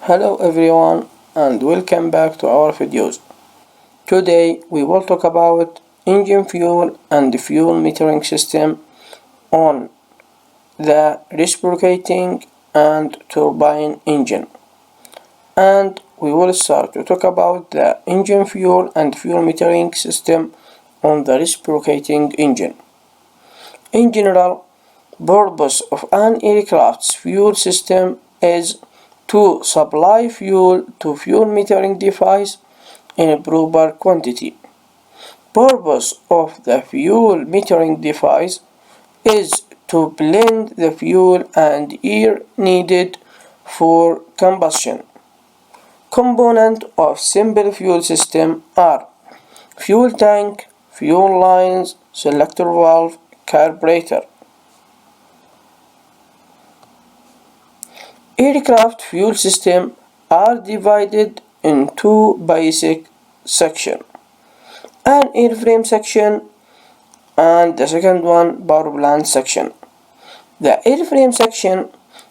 Hello everyone and welcome back to our videos. Today we will talk about engine fuel and fuel metering system on the reciprocating and turbine engine. And we will start to talk about the engine fuel and fuel metering system on the reciprocating engine. In general, purpose of an aircraft's fuel system is to supply fuel to fuel metering device in a proper quantity. Purpose of the fuel metering device is to blend the fuel and air needed for combustion. Components of simple fuel system are fuel tank, fuel lines, selector valve, carburetor. Aircraft fuel systems are divided in two basic sections, an airframe section and the second one power plant section. The airframe section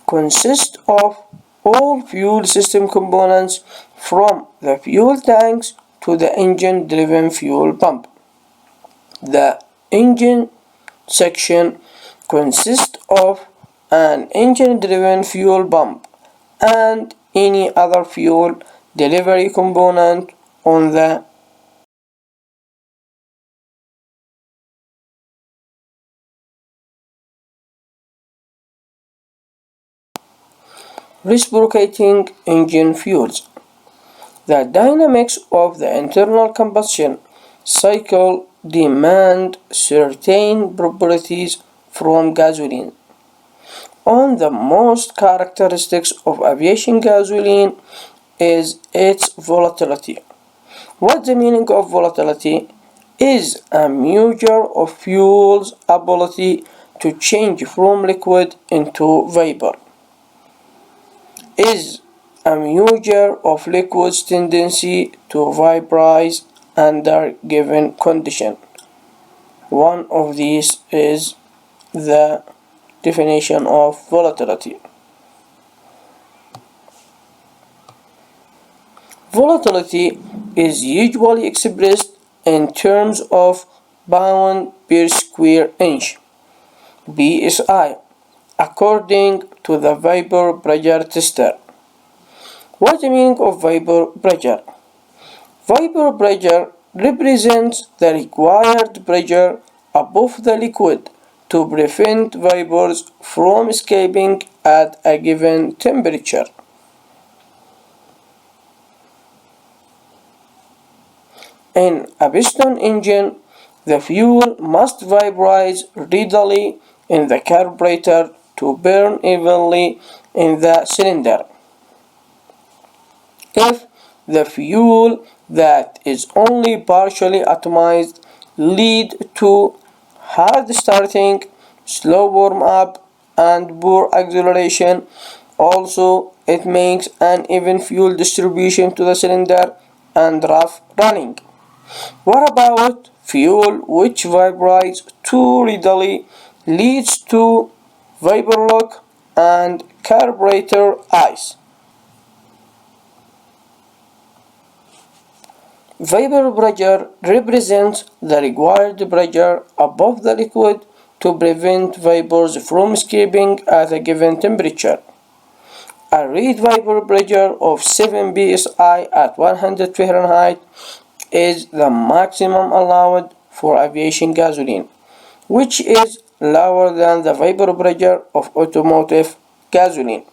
consists of all fuel system components from the fuel tanks to the engine driven fuel pump. The engine section consists of an engine-driven fuel pump and any other fuel delivery component on the reciprocating engine fuels. The dynamics of the internal combustion cycle demand certain properties from gasoline. On the most characteristics of aviation gasoline is its volatility. What the meaning of volatility is a measure of fuel's ability to change from liquid into vapor. Is a measure of liquid's tendency to vaporize under given condition. One of these is the definition of volatility. Volatility is usually expressed in terms of pound per square inch (psi) according to the vapor pressure tester. What is the meaning of vapor pressure? Vapor pressure represents the required pressure above the liquid to prevent vapors from escaping at a given temperature. In a piston engine, the fuel must vaporize readily in the carburetor to burn evenly in the cylinder. If the fuel that is only partially atomized lead to hard starting, slow warm up, and poor acceleration. Also, it makes uneven fuel distribution to the cylinder and rough running. What about fuel which vaporizes too readily leads to vapor lock and carburetor ice? Vapor pressure represents the required pressure above the liquid to prevent vapors from escaping at a given temperature. A read vapor pressure of 7 psi at 100 Fahrenheit is the maximum allowed for aviation gasoline, which is lower than the vapor pressure of automotive gasoline.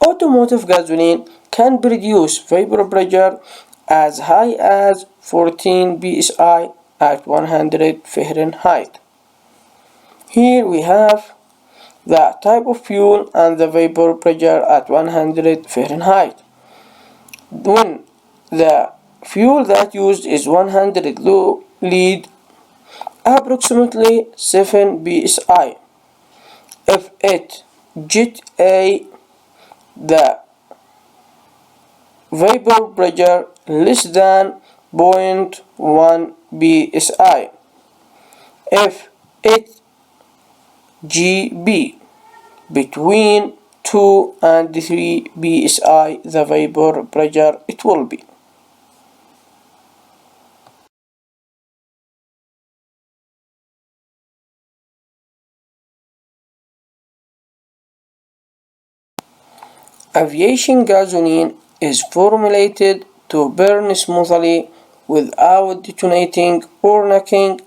Automotive gasoline can produce vapor pressure as high as 14 psi at 100 Fahrenheit. Here we have the type of fuel and the vapor pressure at 100 Fahrenheit. When the fuel that used is 100 low lead approximately 7 psi. If it jet A, the vapor pressure less than 0.1 psi. If it GB between 2 and 3 psi the vapor pressure it will be. Aviation gasoline is formulated to burn smoothly without detonating or knocking,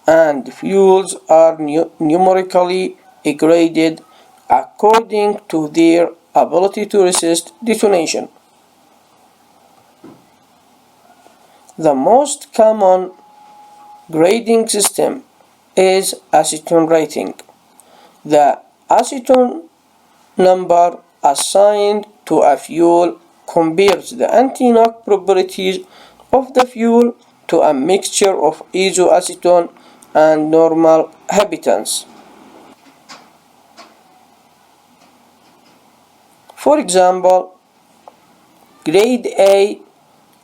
and fuels are numerically graded according to their ability to resist detonation. The most common grading system is acetone rating. The acetone number assigned to a fuel compares the anti-knock properties of the fuel to a mixture of iso-octane and normal heptanes. For example, grade A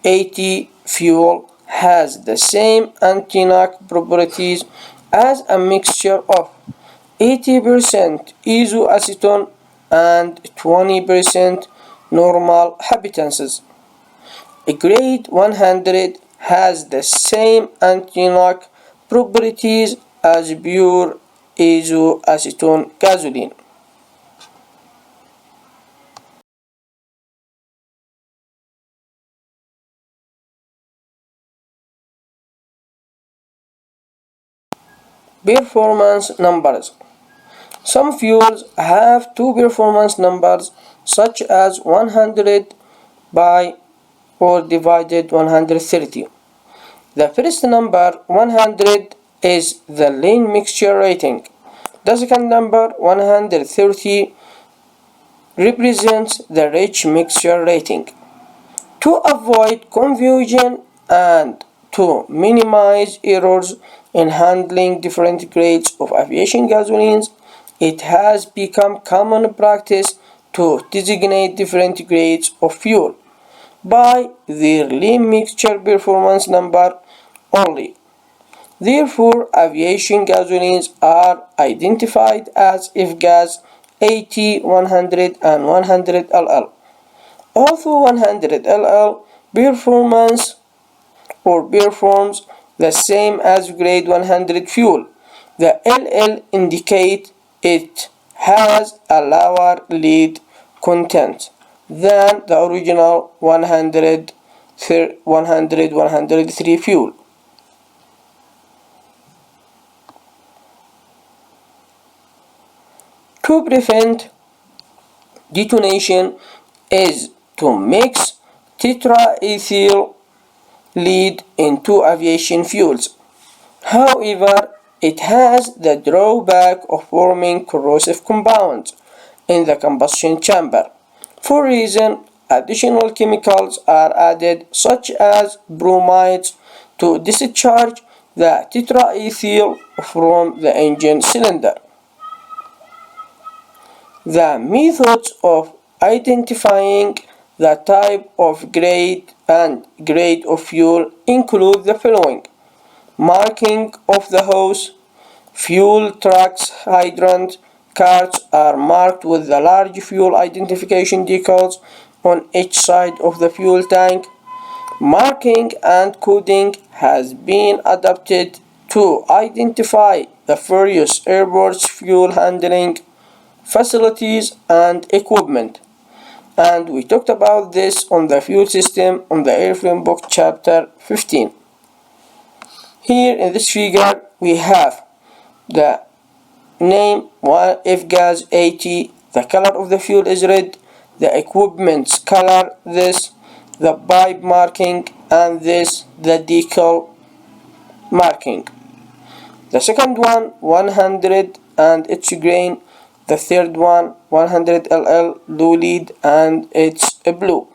80 fuel has the same anti-knock properties as a mixture of 80% iso-octane and 20% normal heptanes. Grade 100 has the same anti-knock properties as pure iso-octane gasoline. Performance numbers. Some fuels have two performance numbers such as 100 by or divided 130. The first number 100 is the lean mixture rating. The second number 130 represents the rich mixture rating. To avoid confusion and to minimize errors in handling different grades of aviation gasolines, it has become common practice to designate different grades of fuel by their lean mixture performance number only. Therefore, aviation gasolines are identified as F-gas 80, 100 and 100 LL. Although 100 LL performs the same as grade 100 fuel, the LL indicate it has a lower lead content than the original 103 fuel. To prevent detonation is to mix tetraethyl lead into aviation fuels. However, it has the drawback of forming corrosive compounds in the combustion chamber. For reason, additional chemicals are added such as bromides to discharge the tetraethyl from the engine cylinder. The methods of identifying the type of grade and grade of fuel include the following: marking of the hose, fuel trucks, hydrant, carts are marked with the large fuel identification decals on each side of the fuel tank. Marking and coding has been adapted to identify the various airports' fuel handling facilities and equipment, and we talked about this on the fuel system on the airframe book chapter 15. Here in this figure we have the name F-gas 80, the color of the fuel is red, the equipment's color this, the pipe marking, and this the decal marking. The second one 100 and its grain, the third one 100 LL low lead and it's blue.